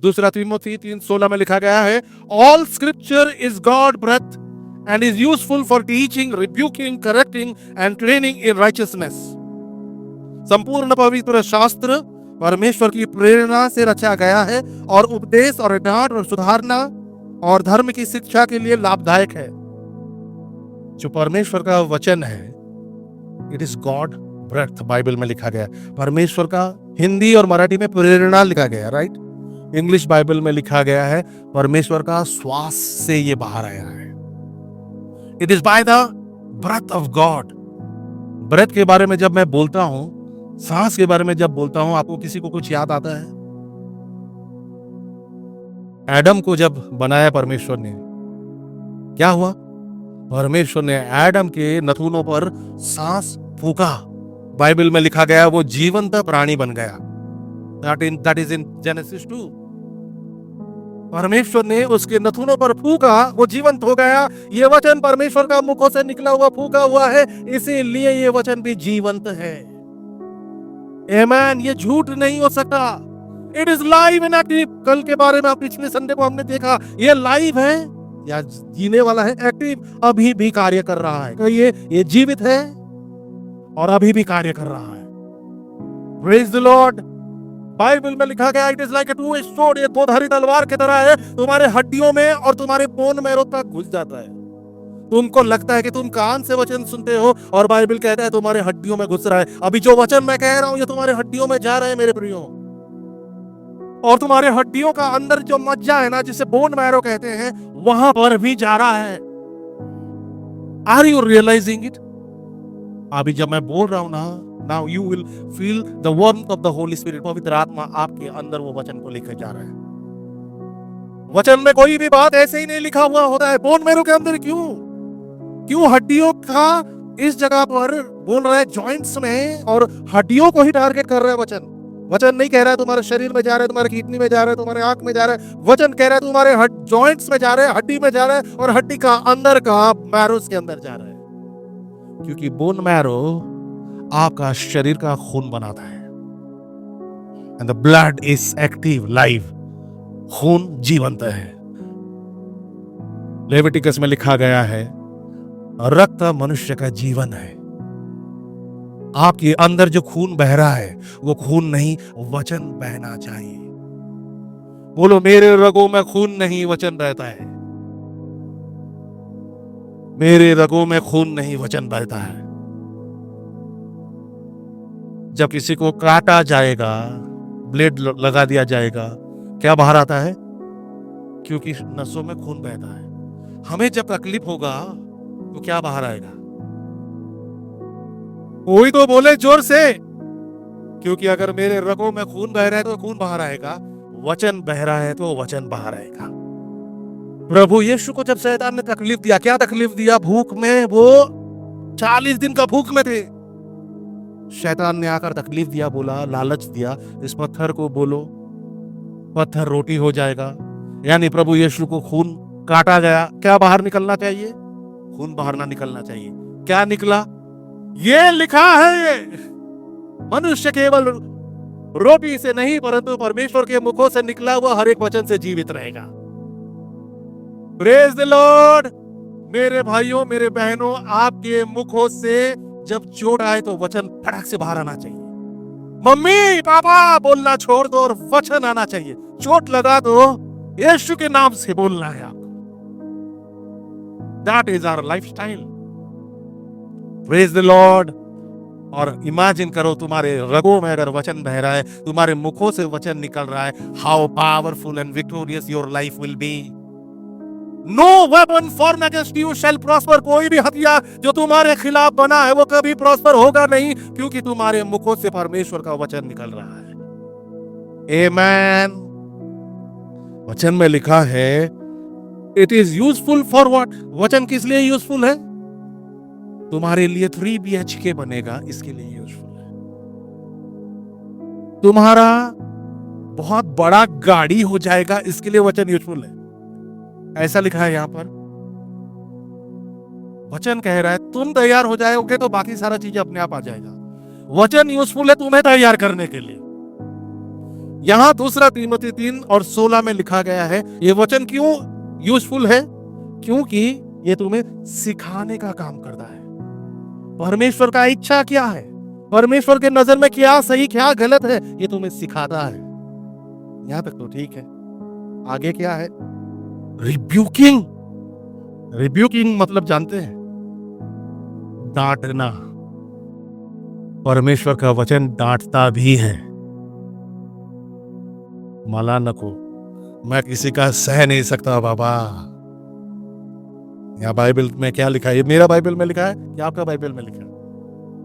दूसरा तीमुथी 3:16 में लिखा गया है, all scripture is God breath and is useful for teaching, rebuking, correcting and training in righteousness. संपूर्ण पवित्र शास्त्र परमेश्वर की प्रेरणा से रचा गया है और उपदेश और डांट और सुधारना और धर्म की शिक्षा के लिए लाभदायक है। जो परमेश्वर का वचन है, it is God breath, Bible में लिखा गया। परमेश्वर का हिंदी और मराठी में प्रेरणा लिखा गया, राइट। इंग्लिश बाइबल में लिखा गया है परमेश्वर का श्वास से ये बाहर आया है। It is by the breath of God. Breath के बारे में जब मैं बोलता हूं, सांस के बारे में जब बोलता हूं, आपको किसी को कुछ याद आता है? एडम को जब बनाया परमेश्वर ने, क्या हुआ? परमेश्वर ने एडम के नथुनों पर सांस फूका। बाइबल में लिखा गया वो जीवंत प्राणी बन गया। That is in Genesis 2। परमेश्वर ने उसके नथुनों पर फूका, वो जीवंत हो गया। ये वचन परमेश्वर का मुखों से निकला हुआ फूका हुआ है, इसीलिए ये वचन भी जीवंत है। आमेन। ये झूठ नहीं हो सकता। It is live and active. कल के बारे में पिछले संडे को हमने देखा, ये लाइव है या जीने वाला है, एक्टिव, अभी भी कार्य कर रहा है। तो ये जीवित है और अभी भी कार्य कर रहा है। Praise the Lord. बाइबल में लिखा गया, it is like a two edged sword, ये दोधारी तलवार की तरह है, तुम्हारे हड्डियों में और तुम्हारे बोन मैरो तक घुस जाता है। तुमको लगता है कि तुम कान से वचन सुनते हो और बाइबल कहता है तुम्हारे हड्डियों में घुस रहा है। अभी जो वचन मैं कह रहा हूं ये तुम्हारे हड्डियों में जा रहे हैं मेरे प्रियो, और तुम्हारे हड्डियों का अंदर जो मज्जा है ना, जिसे बोन मैरो कहते हैं, वहां पर भी जा रहा है। Are you realising it? अभी जब मैं बोल रहा हूं ना, now you will feel the warmth of the Holy Spirit. पवित्र आत्मा आपके अंदर वो वचन को लेकर जा रहा है। वचन में कोई भी बात ऐसे ही नहीं लिखा हुआ होता है। बोन मैरो के अंदर क्यों हड्डियों का इस जगह पर बोल रहा है, जॉइंट्स में, और हड्डियों को ही टारगेट कर रहा है वचन नहीं कह रहा है तुम्हारे शरीर में जा रहा है, तुम्हारे किडनी में जा रहा है, तुम्हारे आंख में जा रहा है। वचन कह रहा है तुम्हारे जॉइंट्स में जा रहा है, हड्डी में जा रहा है, और हड्डी का अंदर का मैरोस के अंदर जा रहा है। क्योंकि बोन मैरो आपका शरीर का खून बनाता है। And the blood is active, live. खून जीवंत है। लेविटिकस में लिखा गया है, रक्त मनुष्य का जीवन है। आपके अंदर जो खून बह रहा है वो खून नहीं, वचन बहना चाहिए। बोलो, मेरे रगों में खून नहीं, वचन बहता है। मेरे रगों में खून नहीं, वचन बहता है। जब किसी को काटा जाएगा, ब्लेड लगा दिया जाएगा, क्या बाहर आता है? क्योंकि नसों में खून बहता है। हमें जब तकलीफ होगा तो क्या बाहर आएगा? कोई तो बोले जोर से, क्योंकि अगर मेरे रगों में खून बह रहा है तो खून बाहर आएगा, वचन बह रहा है तो वचन बाहर आएगा। प्रभु यीशु को जब शैतान ने तकलीफ दिया, क्या तकलीफ दिया? भूख में, वो 40 दिन का भूख में थे। शैतान ने आकर तकलीफ दिया, बोला, लालच दिया, इस पत्थर को बोलो पत्थर रोटी हो जाएगा। यानी प्रभु यीशु को खून काटा गया, क्या बाहर निकलना चाहिए? खून बाहर ना निकलना चाहिए। क्या निकला? ये लिखा है, मनुष्य केवल रोटी से नहीं परंतु परमेश्वर के मुखों से निकला हुआ हर एक वचन से जीवित रहेगा। Praise the Lord. मेरे भाइयों, मेरे बहनों, आपके मुखों से जब चोट आए तो वचन फटाक से बाहर आना चाहिए। मम्मी पापा बोलना छोड़ दो और वचन आना चाहिए। चोट लगा तो यीशु के नाम से बोलना है आपको। That is our lifestyle. Praise the Lord. और इमेजिन करो, तुम्हारे रगों में अगर वचन बह रहा है, तुम्हारे मुखों से वचन निकल रहा है, how powerful and victorious your life will be. No weapon form against you shall prosper. कोई भी हथियार जो तुम्हारे खिलाफ बना है वो कभी प्रॉस्पर होगा नहीं, क्योंकि तुम्हारे मुखों से परमेश्वर का वचन निकल रहा है। आमेन। वचन में लिखा है, it is useful for what? वचन किस लिए यूजफुल है? तुम्हारे लिए 3 BHK बनेगा, इसके लिए यूजफुल है। तुम्हारा बहुत बड़ा गाड़ी हो जाएगा, इसके लिए वचन यूजफुल है। ऐसा लिखा है यहां पर। वचन कह रहा है तुम तैयार हो जाओगे तो बाकी सारा चीज अपने आप आ जाएगा। वचन यूजफुल है तुम्हें तैयार करने के लिए। यहाँ दूसरा तीमुथियुस 3:16 में लिखा गया है, ये वचन क्यों यूजफुल है? क्योंकि ये तुम्हें सिखाने का काम करता है। परमेश्वर का इच्छा क्या है, परमेश्वर के नजर में क्या सही क्या गलत है, ये तुम्हें सिखाता है। यहां तक तो ठीक है। आगे क्या है? रिब्यूकिंग। रिब्यूकिंग मतलब जानते हैं? डांटना। परमेश्वर का वचन डांटता भी है। मला नको, मैं किसी का सह नहीं सकता बाबा। यहाँ बाइबल में क्या लिखा है? ये मेरा बाइबल में लिखा है या आपका बाइबल में लिखा है?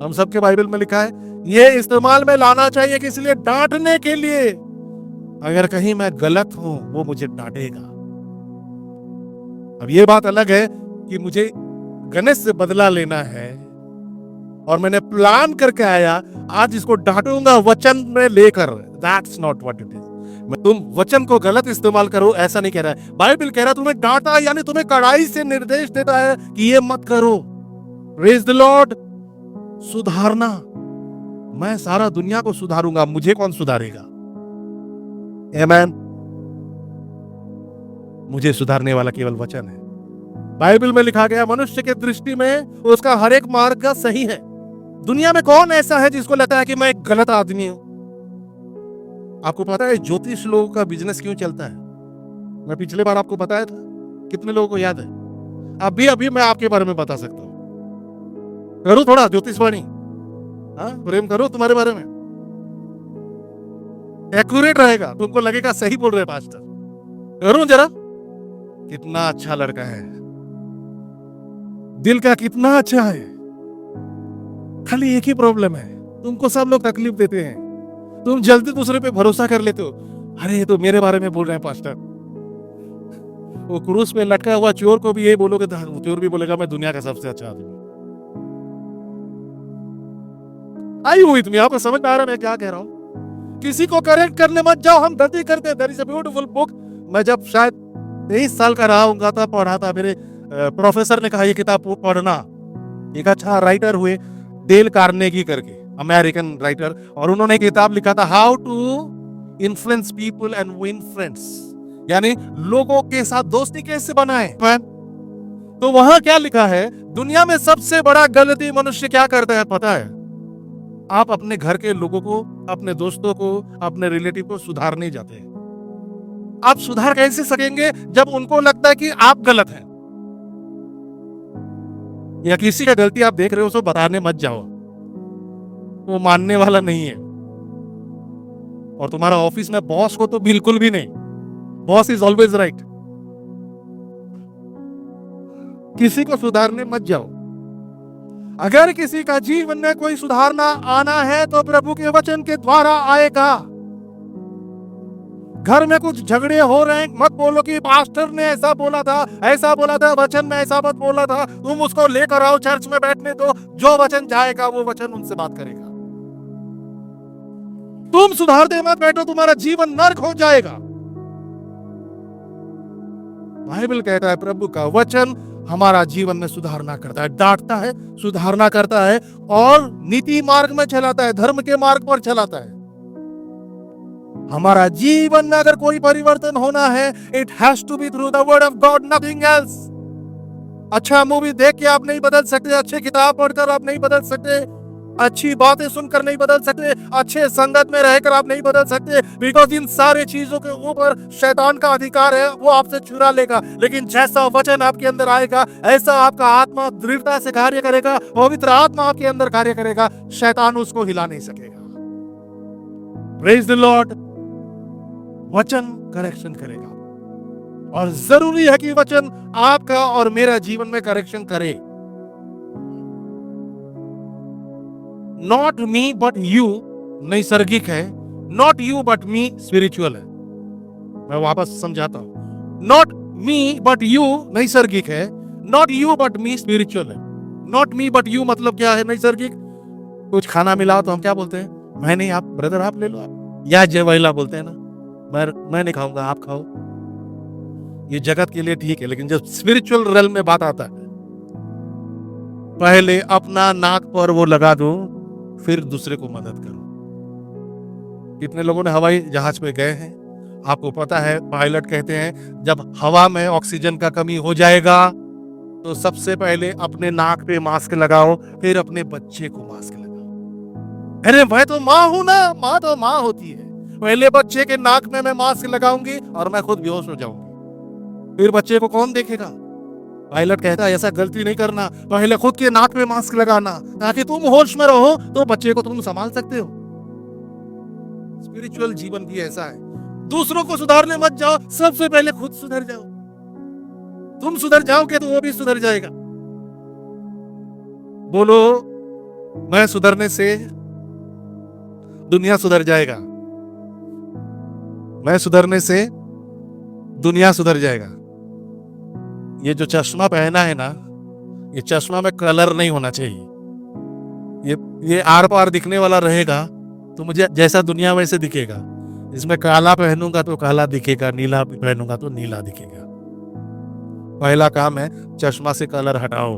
हम सबके बाइबल में लिखा है। ये इस्तेमाल में लाना चाहिए कि इसलिए डांटने के लिए। अगर कहीं मैं गलत हूं, वो मुझे डांटेगा। अब ये बात अलग है कि मुझे गणेश से बदला लेना है और मैंने प्लान करके आया, आज इसको डांटूंगा वचन में लेकर। That's not what it is. तुम वचन को गलत इस्तेमाल करो ऐसा नहीं कह रहा है। बाइबल कह रहा है तुम्हें डांटा, यानी तुम्हें कड़ाई से निर्देश देता है कि ये मत करो। Praise the Lord. सुधारना। मैं सारा दुनिया को सुधारूंगा, मुझे कौन सुधारेगा? आमेन। मुझे सुधारने वाला केवल वचन है। बाइबल में लिखा गया, मनुष्य के दृष्टि में उसका हर एक मार्ग सही है। दुनिया में कौन ऐसा है जिसको लगता है कि मैं एक गलत आदमी हूं? आपको पता है ज्योतिष लोगों का बिजनेस क्यों चलता है? मैं पिछले बार आपको बताया था, कितने लोगों को याद है? अभी मैं आपके बारे में बता सकता हूं। करूं थोड़ा ज्योतिषवाणी? हाँ, प्रेम करो तुम्हारे बारे में, एक्यूरेट रहेगा, तुमको लगेगा सही बोल रहे पास्टर। करूं जरा? कितना अच्छा लड़का है, दिल का कितना अच्छा है। खाली एक ही प्रॉब्लम है, तुमको सब लोग तकलीफ देते हैं, तुम जल्दी दूसरे पे भरोसा कर लेते हो। अरे ये तो मेरे बारे में बोल रहे हैं पास्टर। वो क्रूस पे लटका हुआ चोर को भी ये बोलोगे, चोर भी बोलेगा मैं दुनिया का सबसे अच्छा आदमी। आई हुई तुम्हें, आपको समझ में आ रहा है मैं क्या कह रहा हूं? किसी को करेक्ट करने मत जाओ, हम गलती करते हैं। There is a beautiful book. मैं जब शायद 23 साल का रहा हूँ तब पढ़ा था। मेरे प्रोफेसर ने कहा ये किताब पढ़ना। एक अच्छा राइटर हुए डेल कार्नेगी करके, अमेरिकन राइटर, और उन्होंने एक किताब लिखा था how to influence people and win friends, यानी लोगों के साथ दोस्ती कैसे बनाएं। तो वहां क्या लिखा है? दुनिया में सबसे बड़ा गलती मनुष्य क्या करता है पता है? आप अपने घर के लोगों को, अपने दोस्तों को, अपने रिलेटिव को सुधार नहीं जाते। आप सुधार कैसे सकेंगे जब उनको लगता है कि आप गलत हैं, या किसी का गलती आप देख रहे हो तो बताने मत जाओ, वो मानने वाला नहीं है। और तुम्हारा ऑफिस में बॉस को तो बिल्कुल भी नहीं, बॉस इज ऑलवेज राइट। किसी को सुधारने मत जाओ। अगर किसी का जीवन में कोई सुधारना आना है तो प्रभु के वचन के द्वारा आएगा। घर में कुछ झगड़े हो रहे हैं, मत बोलो कि पास्टर ने ऐसा बोला था, वचन में ऐसा मत बोला था। तुम उसको लेकर आओ, चर्च में बैठने दो, जो वचन जाएगा वो वचन उनसे बात करेगा। तुम सुधारते मत बैठो, तुम्हारा जीवन नर्क हो जाएगा। बाइबल कहता है प्रभु का वचन हमारा जीवन में सुधारना करता है, डांटता है, सुधारना करता है और नीति मार्ग में चलाता है, धर्म के मार्ग पर चलाता है। हमारा जीवन में अगर कोई परिवर्तन होना है, it has to be through the word of God, nothing else. अच्छा मूवी देख के आप नहीं बदल सकते, अच्छी किताब पढ़कर आप नहीं बदल सकते, अच्छी बातें सुनकर नहीं बदल सकते, अच्छे संगत में रहकर आप नहीं बदल सकते, बिकॉज इन सारे चीजों के ऊपर शैतान का अधिकार है, वो आपसे चुरा लेगा। लेकिन जैसा वचन आपके अंदर आएगा, ऐसा आपका आत्मा दृढ़ता से कार्य करेगा, पवित्र आत्मा आपके अंदर कार्य करेगा, शैतान उसको हिला नहीं सकेगा। Praise the Lord. वचन करेक्शन करेगा और जरूरी है कि वचन आपका और मेरा जीवन में करेक्शन करे। नॉट मी बट यू नैसर्गिक है, not you but me spiritual है। मैं वापस समझाता हूं। नॉट मी बट यू नैसर्गिक है, not you but me spiritual है। नॉट मी बट यू मतलब क्या है? नैसर्गिक, कुछ खाना मिला तो हम क्या बोलते हैं? मैं नहीं, आप ब्रदर आप ले लो, आप, या जय महिला बोलते हैं ना, मैं नहीं खाऊंगा आप खाओ। ये जगत के लिए ठीक है, लेकिन जब स्पिरिचुअल रेल्म में बात आता है, पहले अपना नाक पर वो लगा दो, फिर दूसरे को मदद करो। कितने लोगों ने हवाई जहाज पे गए हैं? आपको पता है पायलट कहते हैं जब हवा में ऑक्सीजन का कमी हो जाएगा तो सबसे पहले अपने नाक पे मास्क लगाओ, फिर अपने बच्चे को मास्क लगाओ। अरे मैं तो माँ हूं ना, माँ तो माँ होती है। पहले बच्चे के नाक में मैं मास्क लगाऊंगी और मैं खुद बेहोश हो जाऊंगी, फिर बच्चे को कौन देखेगा? पायलट कहता है ऐसा गलती नहीं करना, पहले खुद के नाक पे मास्क लगाना ताकि तुम होश में रहो तो बच्चे को तुम संभाल सकते हो। स्पिरिचुअल जीवन भी ऐसा है, दूसरों को सुधारने मत जाओ, सबसे पहले खुद सुधर जाओ। तुम सुधर जाओगे तो वो भी सुधर जाएगा। बोलो, मैं सुधरने से दुनिया सुधर जाएगा। मैं सुधरने से दुनिया सुधर जाएगा। ये जो चश्मा पहना है ना, ये चश्मा में कलर नहीं होना चाहिए। ये आर पार दिखने वाला रहेगा तो मुझे जैसा दुनिया वैसे दिखेगा। इसमें काला पहनूंगा तो काला दिखेगा, नीला पहनूंगा तो नीला दिखेगा। पहला काम है चश्मा से कलर हटाओ।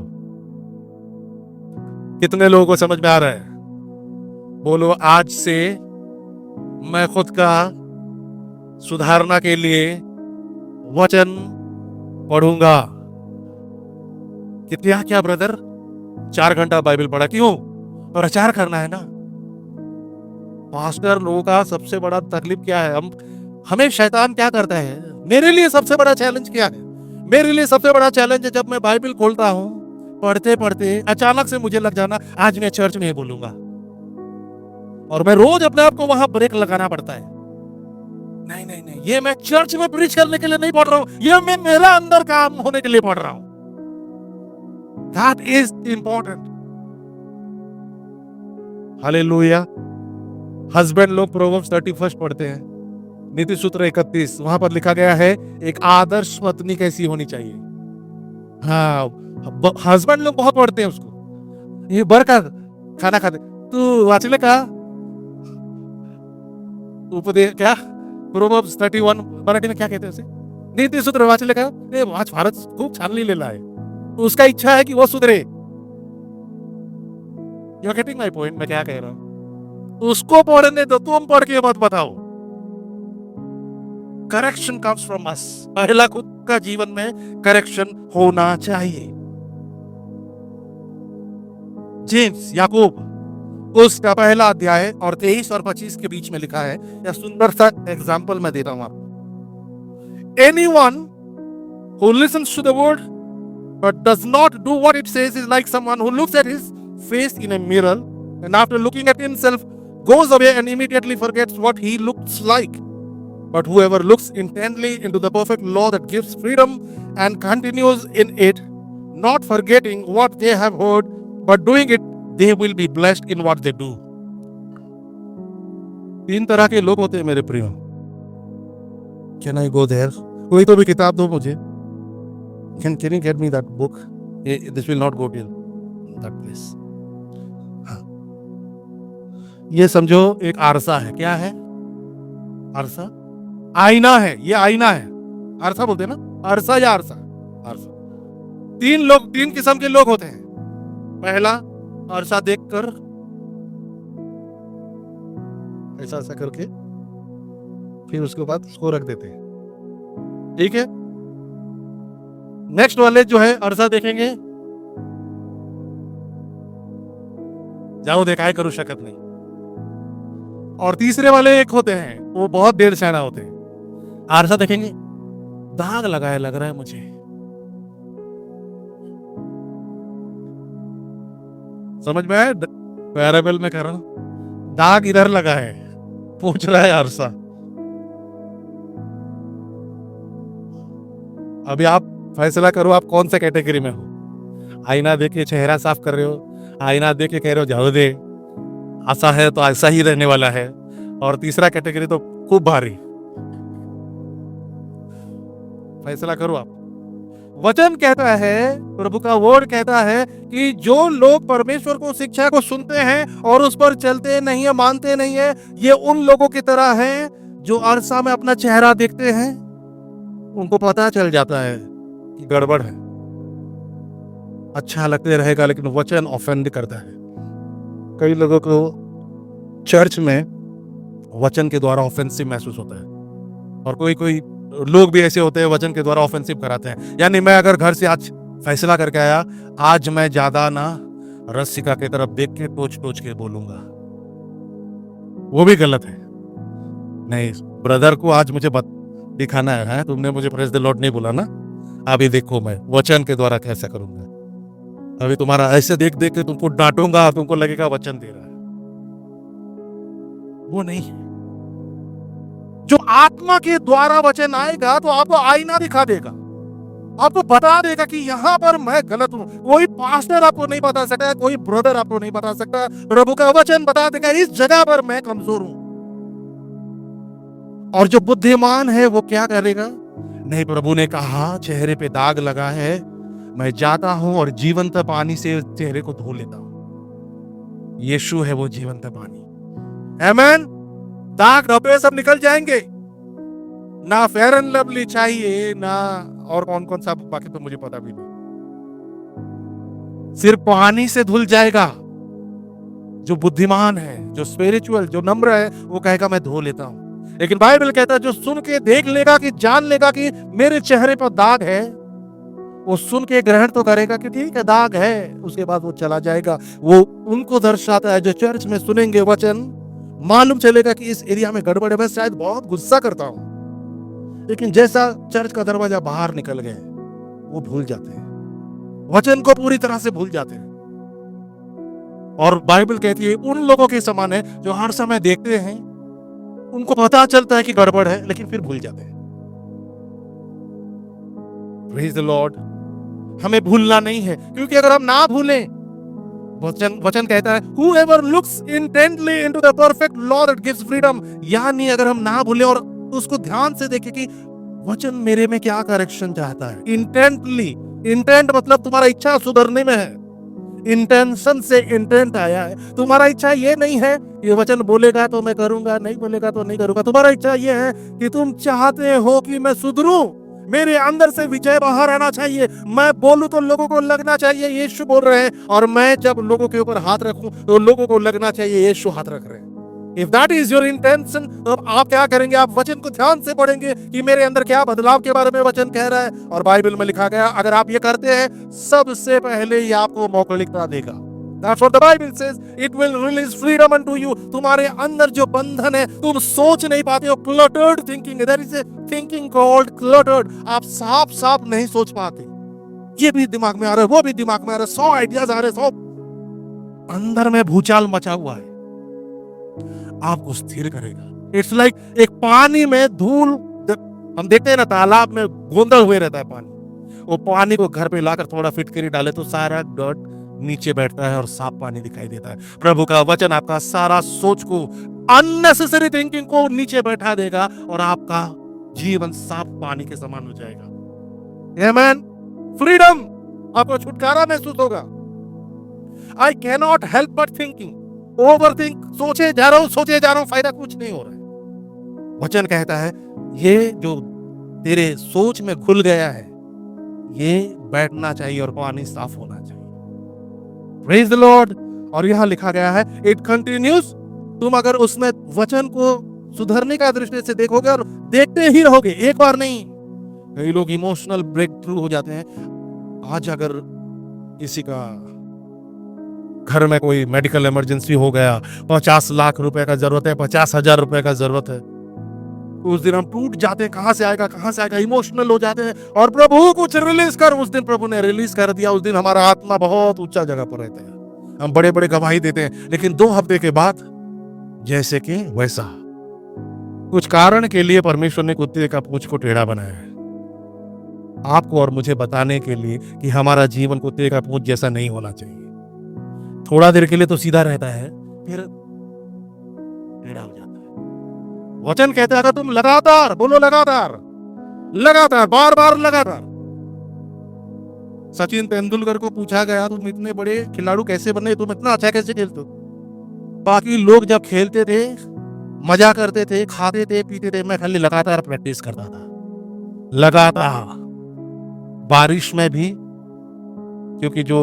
कितने लोगों को समझ में आ रहा है? बोलो, आज से मैं खुद का सुधारना के लिए वचन पढ़ूंगा। कितना क्या ब्रदर, 4 घंटा बाइबल पढ़ा, क्यों? प्रचार करना है ना। पास्टर लोगों का सबसे बड़ा तकलीफ क्या है? हमें शैतान क्या करता है? मेरे लिए सबसे बड़ा चैलेंज क्या है? मेरे लिए सबसे बड़ा चैलेंज है जब मैं बाइबल खोलता हूं, पढ़ते पढ़ते अचानक से मुझे लग जाना आज मैं चर्च में बोलूंगा, और मैं रोज अपने आप को वहां ब्रेक लगाना पड़ता है। नहीं नहीं नहीं, ये मैं चर्च में प्रीच करने के लिए नहीं पढ़ रहा हूं, ये मैं मेरा अंदर काम होने के लिए पढ़ रहा हूं। That is important. Hallelujah. Husband लोग प्रोवर्ब्स 31 पढ़ते हैं, नीति सूत्र 31, वहां पर लिखा गया है एक आदर्श पत्नी कैसी होनी चाहिए। हाँ, हस्बैंड लोग बहुत पढ़ते हैं उसको। ये बर का खाना खाते तू वाचले का उपदेश क्या, प्रोवर्ब्स 31 मराठी में क्या कहते हैं उसे? नीति सूत्र वाचले का? आज फारच खूप छान लिहिलेला आहे। उसका इच्छा है कि वो सुधरे। You are getting my point? मैं क्या कह रहा हूं? उसको पढ़ने दो, तुम पढ़ के मत बताओ। Correction comes from us. पहला खुद का जीवन में करेक्शन होना चाहिए। जेम्स, याकूब, उसका पहला अध्याय और 23 और 25 के बीच में लिखा है। यह सुंदर सा एग्जाम्पल मैं देता हूं आपको। Anyone who listens to the word but does not do what it says is like someone who looks at his face in a mirror and after looking at himself goes away and immediately forgets what he looks like. But whoever looks intently into the perfect law that gives freedom and continues in it, not forgetting what they have heard, but doing it, they will be blessed in what they do. 3 तरह के लोग होते हैं मेरे प्रियो। Can I go there? कोई तो भी किताब दो मुझे। Can you get me that book? This will not go till that place. हाँ। ये समझो एक आरसा है। क्या है? आरसा, आईना है। ये आईना है, आरसा बोलते हैं ना, आरसा या आरसा। आरसा। 3 किस्म के लोग होते हैं। पहला, आरसा देखकर ऐसा ऐसा करके फिर उसके बाद उसको रख देते हैं, ठीक है। नेक्स्ट वाले जो है अरसा देखेंगे, जाओ देखाए करू शकत नहीं। और तीसरे वाले एक होते हैं, वो बहुत देर सहना होते हैं। आरसा देखेंगे, दाग लगाया लग रहा है मुझे, समझ में आया? पैराबल में कर रहा हूं, दाग इधर लगा है, पूछ रहा है आरसा। अभी आप फैसला करो आप कौन सा कैटेगरी में हो। आईना देख के चेहरा साफ कर रहे हो, आईना देख के कह रहे हो जाओ दे, ऐसा है तो ऐसा ही रहने वाला है, और तीसरा कैटेगरी तो खूब भारी। फैसला करो आप। वचन कहता है, प्रभु का वर्ड कहता है कि जो लोग परमेश्वर को शिक्षा को सुनते हैं और उस पर चलते नहीं है, मानते नहीं है, ये उन लोगों की तरह हैं जो अरसा में अपना चेहरा देखते हैं, उनको पता चल जाता है कि गड़बड़ है। अच्छा लगते रहेगा लेकिन वचन ऑफेंड करता है। कई लोगों को चर्च में वचन के द्वारा ऑफेंसिव महसूस होता है, और कोई कोई लोग भी ऐसे होते हैं वचन के द्वारा ऑफेंसिव कराते हैं। यानी मैं अगर घर से आज फैसला करके आया, आज मैं ज्यादा ना रसिका की तरफ देख के टोच टोच के बोलूंगा, वो भी गलत है। नहीं, ब्रदर को आज मुझे दिखाना है, तुमने मुझे प्रेज द लॉर्ड नहीं बोला ना, अभी देखो मैं वचन के द्वारा कैसा करूंगा। अभी तुम्हारा ऐसे देख देख के तुमको डांटूंगा, तुमको लगेगा वचन दे रहा है। वो नहीं, जो आत्मा के द्वारा वचन आएगा तो आपको आईना दिखा देगा, आपको बता देगा कि यहाँ पर मैं गलत हूं। कोई पास्टर आपको नहीं बता सकता, कोई ब्रदर आपको नहीं बता सकता, प्रभु का वचन बता देगा इस जगह पर मैं कमजोर हूं। और जो बुद्धिमान है वो क्या करेगा? नहीं, प्रभु ने कहा चेहरे पे दाग लगा है, मैं जाता हूं और जीवंत पानी से चेहरे को धो लेता हूं। यीशु है वो जीवंत पानी। आमेन। दाग धब्बे सब निकल जाएंगे, ना फेयर एंड लवली चाहिए, ना और कौन कौन सा, बाकी तो मुझे पता भी नहीं, सिर्फ पानी से धुल जाएगा। जो बुद्धिमान है, जो स्पिरिचुअल, जो नम्र है, वो कहेगा मैं धो लेता हूं। लेकिन बाइबल कहता है जो सुन के देख लेगा, कि जान लेगा कि मेरे चेहरे पर दाग है, वो सुन के ग्रहण तो करेगा कि ठीक है दाग है, उसके बाद वो चला जाएगा। वो उनको दर्शाता है जो चर्च में सुनेंगे वचन, मालूम चलेगा कि इस एरिया में गड़बड़ है। मैं शायद बहुत गुस्सा करता हूं, लेकिन जैसा चर्च का दरवाजा बाहर निकल गए वो भूल जाते हैं, वचन को पूरी तरह से भूल जाते हैं। और बाइबल कहती है उन लोगों के समान है जो हर समय देखते हैं, उनको पता चलता है कि गड़बड़ है, लेकिन फिर भूल जाते हैं। Praise the Lord. हमें भूलना नहीं है, क्योंकि अगर हम ना भूलें, वचन कहता है whoever looks intently into the perfect law that gives freedom, यानी अगर हम ना भूलें और उसको ध्यान से देखें कि वचन मेरे में क्या करेक्शन चाहता है। इंटेंटली, इंटेंट मतलब तुम्हारा इच्छा सुधरने में है, इंटेंशन से इंटेंट आया है। तुम्हारा इच्छा ये नहीं है ये वचन बोलेगा तो मैं करूंगा, नहीं बोलेगा तो नहीं करूंगा। तुम्हारा इच्छा ये है कि तुम चाहते हो कि मैं सुधरूं, मेरे अंदर से विजय बाहर आना चाहिए, मैं बोलूं तो लोगों को लगना चाहिए यीशु बोल रहे हैं, और मैं जब लोगों के ऊपर हाथ रखूं तो लोगों को लगना चाहिए यीशु हाथ रख रहे हैं। If that is your intention, तो आप क्या करेंगे? आप वचन को ध्यान से पढ़ेंगे कि मेरे अंदर क्या बदलाव के बारे में वचन कह रहा है। और बाइबल में लिखा गया अगर आप ये करते हैं, सबसे पहले ये आपको मौलिकता देगा। That's what the Bible says. It will release freedom unto you. तुम्हारे अंदर जो बंधन है, तुम सोच नहीं पाते हो, cluttered thinking. There is a thinking called cluttered. आप साफ साफ नहीं सोच पाते, ये भी दिमाग में आ रहा है, वो भी दिमाग में आ रहा है, 100 आइडियाज आ रहे हैं, 100 अंदर में भूचाल मचा हुआ है। आपको स्थिर करेगा। इट्स लाइक एक पानी में धूल, हम देखते हैं ना तालाब में गोंदल हुए रहता है पानी, वो पानी को घर पे लाकर थोड़ा फिटकरी डाले तो सारा डर्ट नीचे बैठता है और साफ पानी दिखाई देता है। प्रभु का वचन आपका सारा सोच को, अननेसेसरी थिंकिंग को नीचे बैठा देगा और आपका जीवन साफ पानी के समान हो जाएगा। आमेन। फ्रीडम, आपको छुटकारा महसूस होगा। I can not help but thinking, overthink, सोचे जा रहा हूं, फायदा कुछ नहीं हो रहा है। वचन कहता है ये जो तेरे सोच में घुल गया है, ये बैठना चाहिए और पानी साफ होना चाहिए। Praise the Lord. और यहां लिखा गया है इट कंटिन्यूज। तुम अगर उसमें वचन को सुधरने का दृष्टि से देखोगे और देखते ही रहोगे, एक बार नहीं। कई लोग इमोशनल ब्रेक थ्रू हो जाते हैं। आज अगर किसी का घर में कोई मेडिकल इमरजेंसी हो गया, 50 लाख रुपए का जरूरत है, 50,000 रुपए का जरूरत है, उस दिन हम टूट जाते हैं, कहां से आएगा, इमोशनल हो जाते हैं। और प्रभु कुछ रिलीज कर, उस दिन प्रभु ने रिलीज कर दिया, उस दिन हमारा आत्मा बहुत ऊंचा जगह पर रहता है, हम बड़े बड़े गवाही देते हैं। लेकिन 2 हफ्ते के बाद जैसे कि वैसा, कुछ कारण के लिए परमेश्वर ने कुत्ते का पूंछ को टेढ़ा बनाया है, आपको और मुझे बताने के लिए कि हमारा जीवन कुत्ते का पूंछ जैसा नहीं होना चाहिए। थोड़ा देर के लिए तो सीधा रहता है, फिर टेढ़ा हो जाता है। वचन कहता है तुम लगातार बोलो, लगातार बार बार लगातार। सचिन तेंदुलकर को पूछा गया तुम इतने बड़े खिलाड़ी कैसे बने, तुम इतना अच्छा कैसे खेलते हो? बाकी लोग जब खेलते थे, मजा करते थे, खाते थे, पीते थे, मैं खाली लगातार प्रैक्टिस करता था, लगातार। बारिश में भी, क्योंकि जो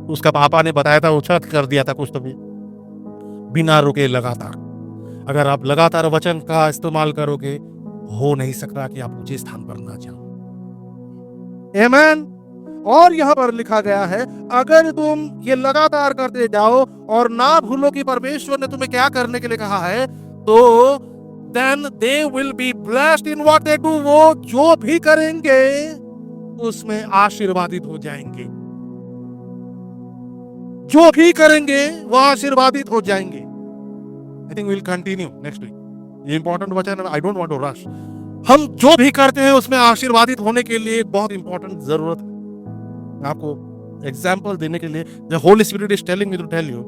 उसका पापा ने बताया था, वो छत कर दिया था कुछ तो भी, बिना रुके लगातार। अगर आप लगातार वचन का इस्तेमाल करोगे, हो नहीं सकता कि आप ऊंचे स्थान पर ना जाओ। आमीन। और यहां पर लिखा गया है, अगर तुम ये लगातार करते जाओ और ना भूलो कि परमेश्वर ने तुम्हें क्या करने के लिए कहा है, तो then they will be blessed in what they do. वो जो भी करेंगे उसमें आशीर्वादित हो जाएंगे। जो भी करेंगे वो आशीर्वादित हो जाएंगे। I think will continue next week. ये इंपॉर्टेंट वचन है, I don't want to rush. हम जो भी करते हैं उसमें आशीर्वादित होने के लिए बहुत इंपॉर्टेंट जरूरत है। आपको एग्जाम्पल देने के लिए, the Holy Spirit is telling me to tell you.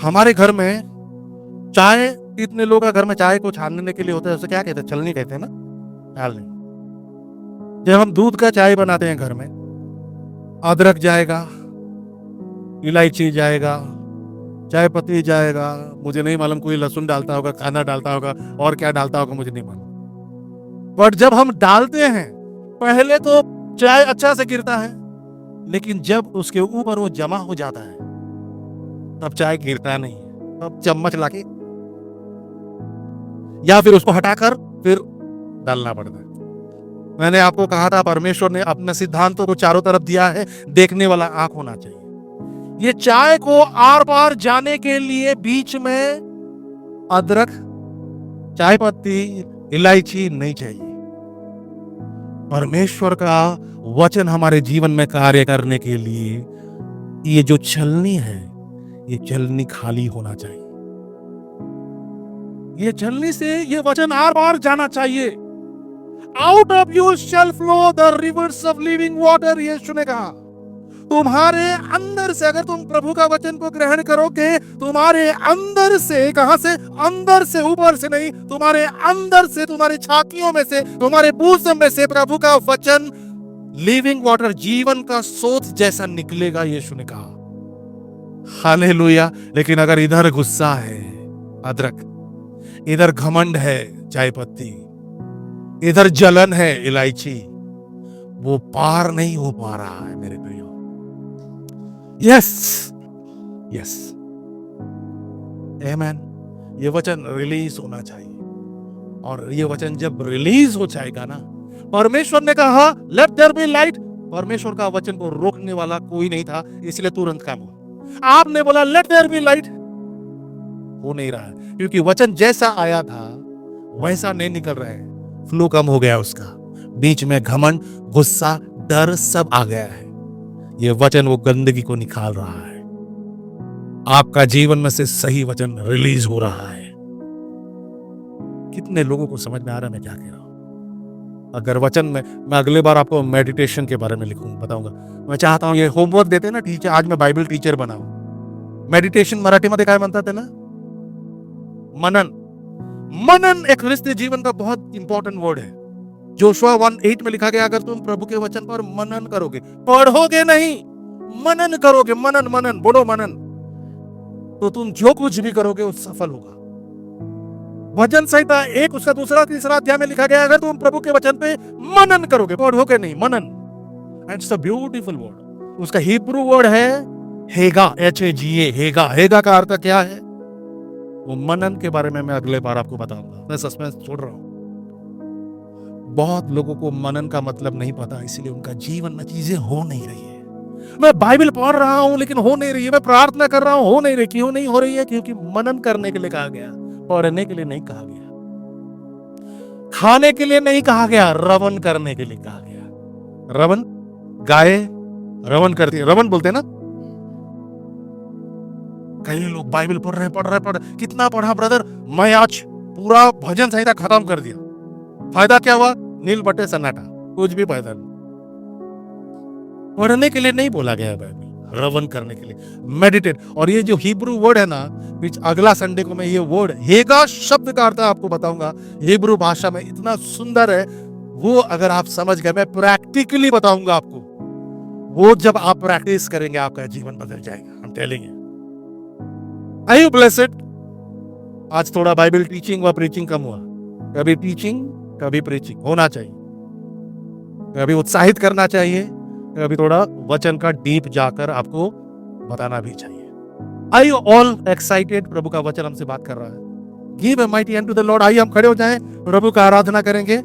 हमारे घर में चाय, इतने लोग का घर में चाय को छानने के लिए होता है, उसे क्या कहते हैं? छलनी कहते हैं ना, छालनी। जब हम दूध का चाय बनाते हैं घर में, अदरक जाएगा, इलायची जाएगा, चाय पत्ती जाएगा, मुझे नहीं मालूम कोई लहसुन डालता होगा, खाना डालता होगा, और क्या डालता होगा मुझे नहीं मालूम। बट जब हम डालते हैं, पहले तो चाय अच्छा से गिरता है, लेकिन जब उसके ऊपर वो जमा हो जाता है तब चाय गिरता नहीं है। तब चम्मच लाके या फिर उसको हटाकर फिर डालना पड़ता है। मैंने आपको कहा था, परमेश्वर ने अपने सिद्धांतों को चारों तरफ दिया है, देखने वाला आंख होना चाहिए। ये चाय को आर पार जाने के लिए बीच में अदरक, चाय पत्ती, इलायची नहीं चाहिए। परमेश्वर का वचन हमारे जीवन में कार्य करने के लिए ये जो छलनी है, ये छलनी खाली होना चाहिए। ये छलनी से ये वचन आर पार जाना चाहिए। Out of you shall flow the rivers of living water, Yeshu ने कहा। तुम्हारे अंदर से, अगर तुम प्रभु का वचन को ग्रहण करोगे, तुम्हारे अंदर से, कहां से? अंदर से, ऊपर से नहीं, तुम्हारे अंदर से, तुम्हारी छातियों में से, तुम्हारे बूसम में से प्रभु का वचन लिविंग वाटर, जीवन का सोत जैसा निकलेगा, यीशु ने कहा। हालेलुया। लेकिन अगर इधर गुस्सा है, अदरक, इधर घमंड है, चाय पत्ती, इधर जलन है, इलायची, वो पार नहीं हो पा रहा है मेरे प्रियो। यस यस, आमेन। ये वचन रिलीज होना चाहिए, और ये वचन जब रिलीज हो जाएगा ना, परमेश्वर ने कहा लेट देयर बी लाइट। परमेश्वर का वचन को रोकने वाला कोई नहीं था, इसलिए तुरंत काम हुआ। आपने बोला लेट देयर बी लाइट, हो नहीं रहा है, क्योंकि वचन जैसा आया था वैसा नहीं निकल रहा है। फ्लो कम हो गया उसका, बीच में घमंड, गुस्सा, डर सब आ गया है। ये वचन वो गंदगी को निकाल रहा है। आपका जीवन में से सही वचन रिलीज हो रहा है। कितने लोगों को समझ में आ रहा है मैं क्या कह रहा हूं? अगर वचन में, मैं अगले बार आपको मेडिटेशन के बारे में लिखूंगा, बताऊंगा। मैं चाहता हूं, ये होमवर्क देते ना टीचर, आज मैं बाइबल टीचर बनाऊं। मेडिटेशन मराठीमध्ये काय म्हणतात ना? मनन। मनन एक ख्रिस्ती जीवन का बहुत इंपॉर्टेंट वर्ड है। जोशुआ 1:8 में लिखा गया, अगर तुम प्रभु के वचन पर मनन करोगे, पढ़ोगे नहीं, मनन करोगे, मनन, मनन, बोलो मनन, तो तुम जो कुछ भी करोगे वो सफल होगा। भजन संहिता 1 उसका 2-3 अध्याय में लिखा गया, अगर तुम प्रभु के वचन पे मनन करोगे, पढ़ोगे नहीं, मनन। It's a beautiful word. उसका हिब्रू वर्ड है हेगा, HAGA, हेगा। हेगा का अर्थ क्या है? वो मनन के बारे में मैं अगले बार आपको बताऊंगा। मैं सस्पेंस छोड़ रहा हूं। बहुत लोगों को मनन का मतलब नहीं पता, इसलिए उनका जीवन में चीजें हो नहीं रही है। मैं बाइबल पढ़ रहा हूं लेकिन हो नहीं रही है, मैं प्रार्थना कर रहा हूं, हो नहीं रही। क्यों नहीं हो रही है? क्योंकि मनन करने के लिए कहा गया, पढ़ने के लिए नहीं कहा गया, खाने के लिए नहीं कहा गया, रवन करने के लिए कहा गया। रवन, गाय रवन करती है, रवन बोलते हैं ना। कई लोग बाइबल पढ़ रहे, कितना पढ़ा ब्रदर? मैं आज पूरा भजन संहिता खत्म कर दिया। फायदा क्या हुआ? नील बटे सन्नाटा, कुछ भी फायदा नहीं। पढ़ने के लिए नहीं बोला गया बाइबल, रवन करने के लिए, मेडिटेट। और ये जो हिब्रू वर्ड है ना, अगला संडे को मैं ये वर्ड हेगा शब्द का अर्थ आपको बताऊंगा। हिब्रू भाषा में इतना सुंदर है वो, अगर आप समझ गए, मैं प्रैक्टिकली बताऊंगा आपको। वो जब आप प्रैक्टिस करेंगे आपका जीवन बदल जाएगा। I am telling you. Are you blessed? आज थोड़ा बाइबल टीचिंग व प्रीचिंग कम हुआ। कभी टीचिंग, कभी प्रीचिंग होना चाहिए, कभी उत्साहित करना चाहिए, कभी थोड़ा वचन का डीप जाकर आपको बताना भी चाहिए। Are you all excited? प्रभु का वचन हमसे बात कर रहा है। Give a mighty hand to the Lord. आइए हम खड़े हो जाएं, प्रभु का आराधना करेंगे।